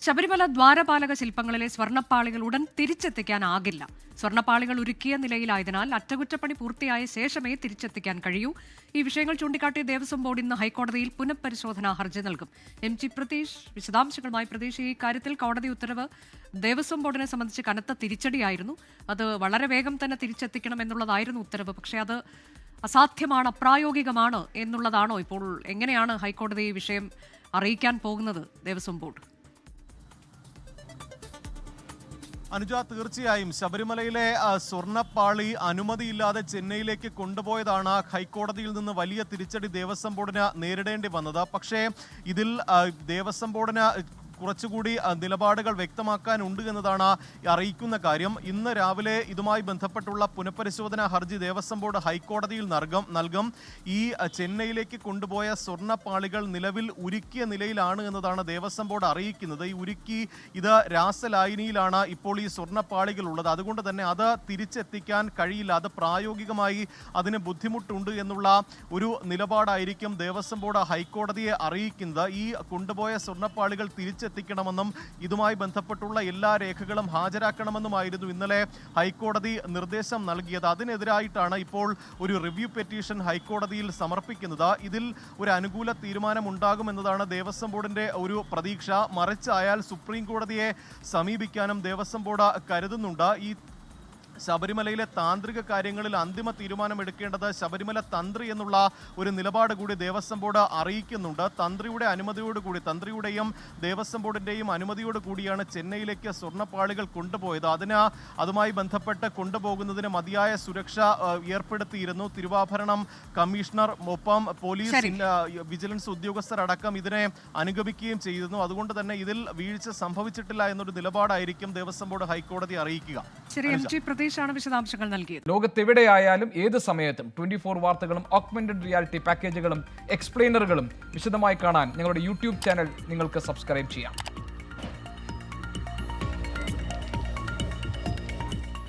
ശബരിമല ദ്വാരപാലക ശില്പങ്ങളിലെ സ്വർണ്ണപ്പാളികൾ ഉടൻ തിരിച്ചെത്തിക്കാനാകില്ല. സ്വർണ്ണപ്പാളികൾ ഉരുക്കിയ നിലയിലായതിനാൽ അറ്റകുറ്റപ്പണി പൂർത്തിയായ ശേഷമേ തിരിച്ചെത്തിക്കാൻ കഴിയൂ. ഈ വിഷയങ്ങൾ ചൂണ്ടിക്കാട്ടി ദേവസ്വം ബോർഡ് ഇന്ന് ഹൈക്കോടതിയിൽ പുനഃപരിശോധനാ ഹർജി നൽകും. MG പ്രതീഷ് വിശദാംശങ്ങളുമായി. പ്രതീഷ്, ഈ കാര്യത്തിൽ കോടതി ഉത്തരവ് ദേവസ്വം ബോർഡിനെ സംബന്ധിച്ച് കനത്ത തിരിച്ചടിയായിരുന്നു. അത് വളരെ വേഗം തന്നെ തിരിച്ചെത്തിക്കണം എന്നുള്ളതായിരുന്നു ഉത്തരവ്. പക്ഷേ അത് അസാധ്യമാണ്, അപ്രായോഗികമാണ് എന്നുള്ളതാണോ ഇപ്പോൾ? എങ്ങനെയാണ് ഹൈക്കോടതി ഈ വിഷയം അറിയിക്കാൻ പോകുന്നത് ദേവസ്വം ബോർഡ്? അനുജ, തീർച്ചയായും ശബരിമലയിലെ സ്വർണ്ണപ്പാളി അനുമതിയില്ലാതെ ചെന്നൈയിലേക്ക് കൊണ്ടുപോയതാണ് ഹൈക്കോടതിയിൽ നിന്ന് വലിയ തിരിച്ചടി ദേവസ്വം ബോർഡിന് നേരിടേണ്ടി വന്നത്. പക്ഷേ ഇതിൽ ദേവസ്വം ബോർഡിന് കുറച്ചുകൂടി നിലപാടുകൾ വ്യക്തമാക്കാനുണ്ട് എന്നതാണ് അറിയിക്കുന്ന കാര്യം. ഇന്ന് രാവിലെ ഇതുമായി ബന്ധപ്പെട്ടുള്ള പുനഃപരിശോധനാ ഹർജി ദേവസ്വം ബോർഡ് ഹൈക്കോടതിയിൽ നൽകും. ഈ ചെന്നൈയിലേക്ക് കൊണ്ടുപോയ സ്വർണ്ണപ്പാളികൾ നിലവിൽ ഉരുക്കിയ നിലയിലാണ് എന്നതാണ് ദേവസ്വം ബോർഡ് അറിയിക്കുന്നത്. ഈ ഉരുക്കി ഇത് രാസലായനിയിലാണ് ഇപ്പോൾ ഈ സ്വർണ്ണപ്പാളികൾ ഉള്ളത്. അതുകൊണ്ട് തന്നെ അത് തിരിച്ചെത്തിക്കാൻ കഴിയില്ല, അത് പ്രായോഗികമായി അതിന് ബുദ്ധിമുട്ടുണ്ട് എന്നുള്ള ഒരു നിലപാടായിരിക്കും ദേവസ്വം ബോർഡ് ഹൈക്കോടതിയെ അറിയിക്കുന്നത്. ഈ കൊണ്ടുപോയ സ്വർണ്ണപ്പാളികൾ തിരിച്ചെത്തിക്കണമെന്നും ഇതുമായി ബന്ധപ്പെട്ടുള്ള എല്ലാ രേഖകളും ഹാജരാക്കണമെന്നുമായിരുന്നു ഇന്നലെ ഹൈക്കോടതി നിർദ്ദേശം നൽകിയത്. അതിനെതിരായിട്ടാണ് ഇപ്പോൾ ഒരു റിവ്യൂ പെറ്റീഷൻ ഹൈക്കോടതിയിൽ സമർപ്പിക്കുന്നത്. ഇതിൽ ഒരു അനുകൂല തീരുമാനം ഉണ്ടാകുമെന്നതാണ് ദേവസ്വം ബോർഡിന്റെ ഒരു പ്രതീക്ഷ. മറിച്ചായാൽ സുപ്രീം കോടതിയെ സമീപിക്കാനും ദേവസ്വം ബോർഡ് കരുതുന്നുണ്ട്. ഈ ശബരിമലയിലെ താന്ത്രിക കാര്യങ്ങളിൽ അന്തിമ തീരുമാനം എടുക്കേണ്ടത് ശബരിമല തന്ത്രി എന്നുള്ള ഒരു നിലപാട് കൂടി ദേവസ്വം ബോർഡ് അറിയിക്കുന്നുണ്ട്. തന്ത്രിയുടെ അനുമതിയോടുകൂടി, തന്ത്രിയുടെയും ദേവസ്വം ബോർഡിന്റെയും അനുമതിയോട് കൂടിയാണ് ചെന്നൈയിലേക്ക് സ്വർണ്ണപ്പാളികൾ കൊണ്ടുപോയത്. അതുമായി ബന്ധപ്പെട്ട് കൊണ്ടുപോകുന്നതിന് മതിയായ സുരക്ഷ ഏർപ്പെടുത്തിയിരുന്നു. തിരുവാഭരണം കമ്മീഷണർ, ഒപ്പം പോലീസ്, വിജിലൻസ് ഉദ്യോഗസ്ഥരടക്കം ഇതിനെ അനുഗമിക്കുകയും ചെയ്തിരുന്നു. അതുകൊണ്ട് തന്നെ ഇതിൽ വീഴ്ച സംഭവിച്ചിട്ടില്ല എന്നൊരു നിലപാടായിരിക്കും ദേവസ്വം ബോർഡ് ഹൈക്കോടതി അറിയിക്കുക. വിശദാംശങ്ങൾ നൽകിയത്. ലോകത്തെവിടെയായാലും ഏത് സമയത്തും 24 വാർത്തകളും ഓഗ്മെന്റഡ് റിയാലിറ്റി പാക്കേജുകളും എക്സ്പ്ലെയിനറുകളും വിശദമായി കാണാൻ ഞങ്ങളുടെ യൂട്യൂബ് ചാനൽ നിങ്ങൾക്ക് സബ്സ്ക്രൈബ് ചെയ്യാം.